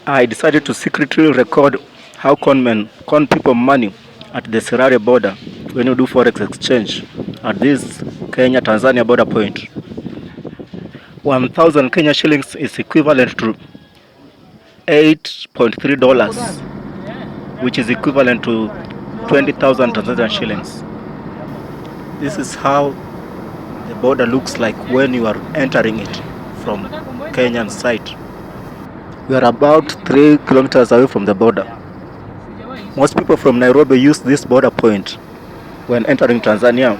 I decided to secretly record how conmen con people money at the Sirare border when you do forex exchange at this Kenya-Tanzania border point. 1,000 Kenya shillings is equivalent to $8.3, which is equivalent to 20,000 Tanzanian shillings. This is how the border looks like when you are entering it from Kenyan side. We are about 3 kilometers away from the border. Most people from Nairobi use this border point when entering Tanzania.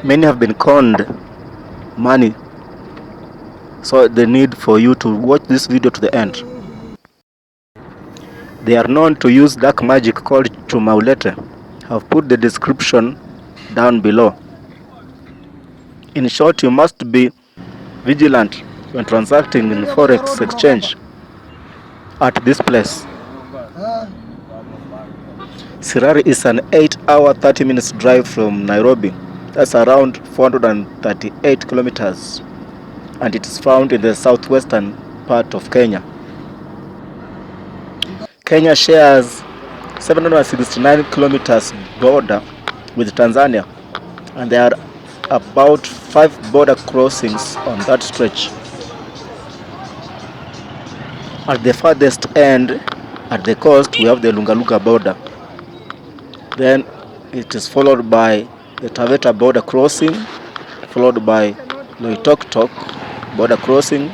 Many have been conned money, so the need for you to watch this video to the end. They are known to use dark magic called chuma ulete. I've put the description down below. In short, you must be vigilant when transacting in forex exchange at this place. Sirari is an 8-hour 30 minutes drive from Nairobi. That's around 438 kilometers, and it is found in the southwestern part of Kenya. Kenya shares 769 kilometers border with Tanzania, and there are about 5 border crossings on that stretch. At the farthest end, at the coast, we have the Lunga border. Then it is followed by the Taveta border crossing, followed by Loitoktok border crossing,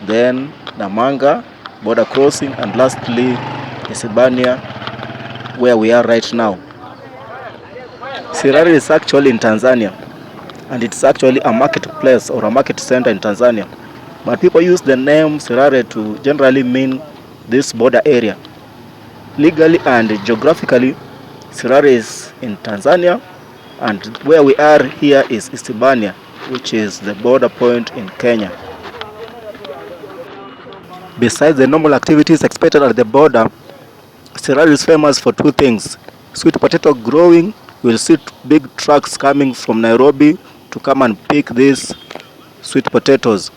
then Namanga border crossing, and lastly Isibania, where we are right now. Sirari is actually in Tanzania, and it's actually a marketplace or a market center in Tanzania. But people use the name Sirari to generally mean this border area. Legally and geographically, Sirari is in Tanzania, and where we are here is Isibania, which is the border point in Kenya. Besides the normal activities expected at the border, Sirari is famous for 2 things. Sweet potato growing. You'll see big trucks coming from Nairobi to come and pick these sweet potatoes.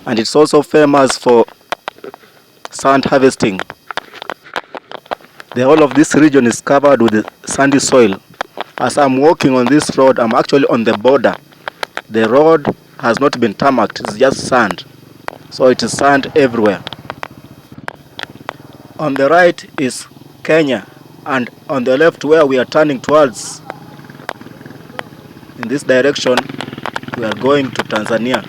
And it's also famous for sand harvesting. The whole of this region is covered with sandy soil. As I'm walking on this road, I'm actually on the border. The road has not been tarmacked, it's just sand. So it is sand everywhere. On the right is Kenya, and on the left, where we are turning towards, in this direction, we are going to Tanzania.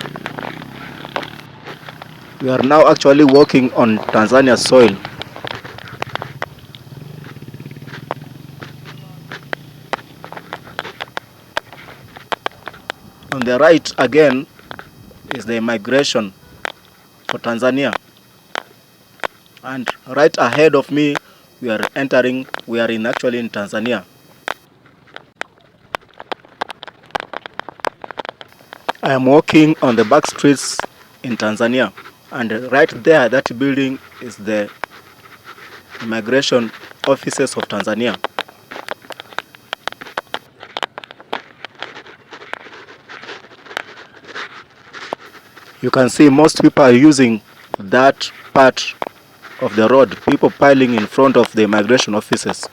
We are now actually walking on Tanzania soil. On the right again is the immigration for Tanzania. And right ahead of me, we are actually in Tanzania. I am walking on the back streets in Tanzania, and right there, that building is the immigration offices of Tanzania. You can see most people are using that part of the road, people piling in front of the immigration offices.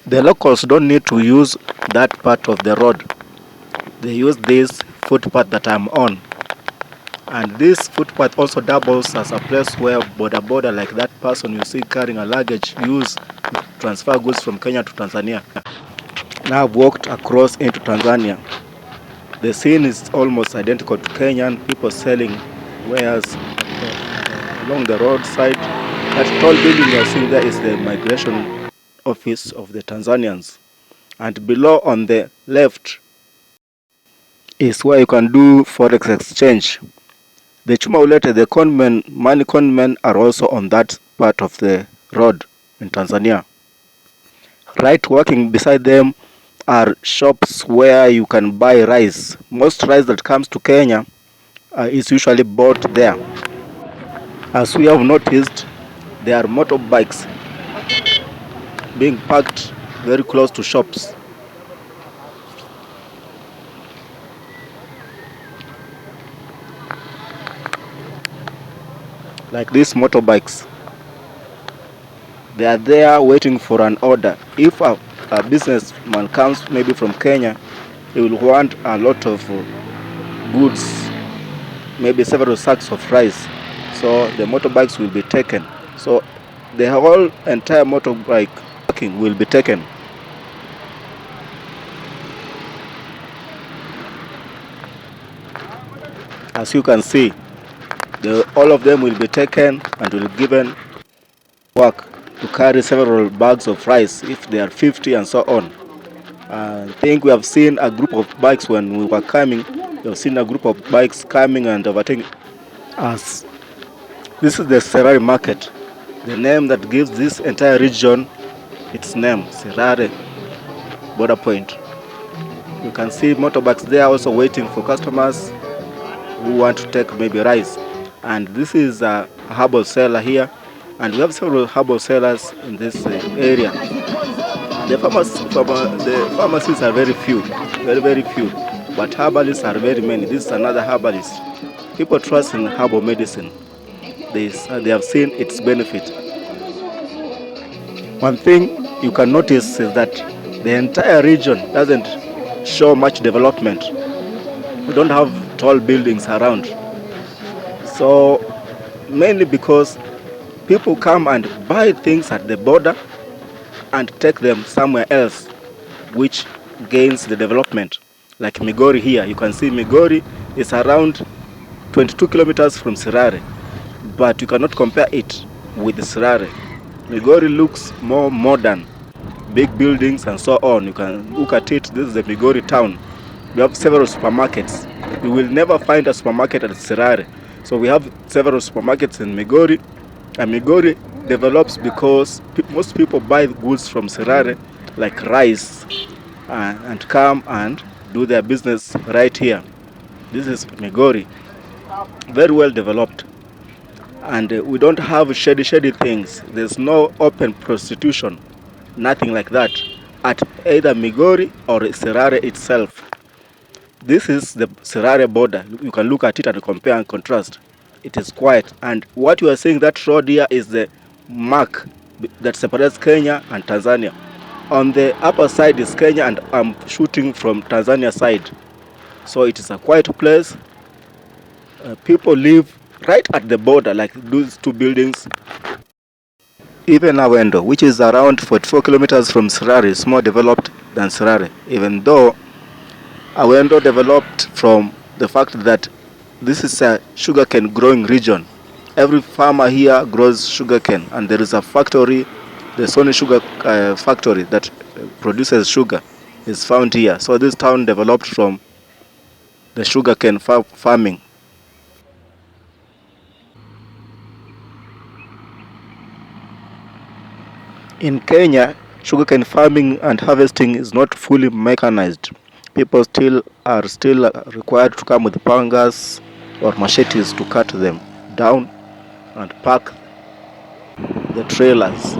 The locals don't need to use that part of the road. They use this footpath that I'm on. And this footpath also doubles as a place where border like that person you see carrying a luggage use to transfer goods from Kenya to Tanzania. Now I've walked across into Tanzania. The scene is almost identical to Kenyan people selling wares along the roadside. That tall building you're seeing there is the immigration office of the Tanzanians. And below on the left is where you can do forex exchange. The chuma ulete, the money conmen are also on that part of the road in Tanzania. Right walking beside them are shops where you can buy rice. Most rice that comes to Kenya is usually bought there. As we have noticed, there are motorbikes being parked very close to shops. like these motorbikes. They are there waiting for an order. If a businessman comes maybe from Kenya, he will want a lot of goods, maybe several sacks of rice. So the motorbikes will be taken. So the whole entire motorbike parking will be taken. As you can see, all of them will be taken and will be given work to carry several bags of rice if they are 50 and so on. I think we have seen a group of bikes when we were coming. We have seen a group of bikes coming and overtaking us. This is the Serare market, the name that gives this entire region its name, Serare border point. You can see motorbikes there also waiting for customers who want to take maybe rice. And this is a herbal seller here, and we have several herbal sellers in this area. The pharmacies are very few, very few, but herbalists are very many. This is another herbalist. People trust in herbal medicine. They have seen its benefit. One thing you can notice is that the entire region doesn't show much development. We don't have tall buildings around. So mainly because people come and buy things at the border and take them somewhere else, which gains the development. Like Migori here, you can see Migori is around 22 kilometers from Serare, but you cannot compare it with Serare. Migori looks more modern, big buildings and so on. You can look at it. This is the Migori town. We have several supermarkets. You will never find a supermarket at Serare. So we have several supermarkets in Migori, and Migori develops because most people buy goods from Serare, like rice, and come and do their business right here. This is Migori, very well developed. And we don't have shady things. There's no open prostitution, nothing like that, at either Migori or Serare itself. This is the Serare border. You can look at it and compare and contrast. It is quiet. And what you are seeing, that road here is the mark that separates Kenya and Tanzania. On the upper side is Kenya, and I'm shooting from Tanzania side. So it is a quiet place. People live right at the border, like those two buildings. Even Awendo, which is around 44 kilometers from Serare, is more developed than Serare, even though Awendo developed from the fact that this is a sugarcane growing region. Every farmer here grows sugarcane, and there is a factory, the Sony Sugar factory that produces sugar is found here. So this town developed from the sugarcane farming. In Kenya, sugarcane farming and harvesting is not fully mechanized. People are still required to come with pangas or machetes to cut them down and pack the trailers.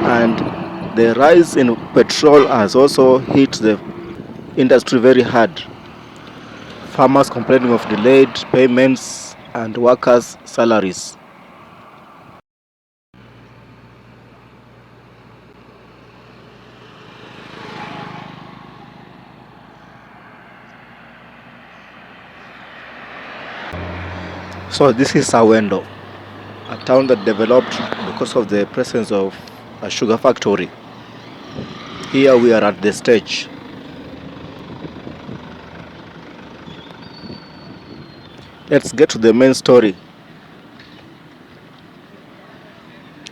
And the rise in petrol has also hit the industry very hard. Farmers complaining of delayed payments and workers' salaries. So this is Awendo, a town that developed because of the presence of a sugar factory. Here we are at the stage. Let's get to the main story.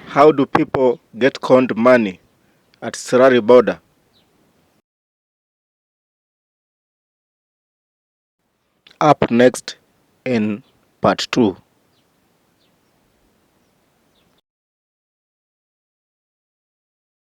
How do people get conned money at Serare border? Up next in part 2.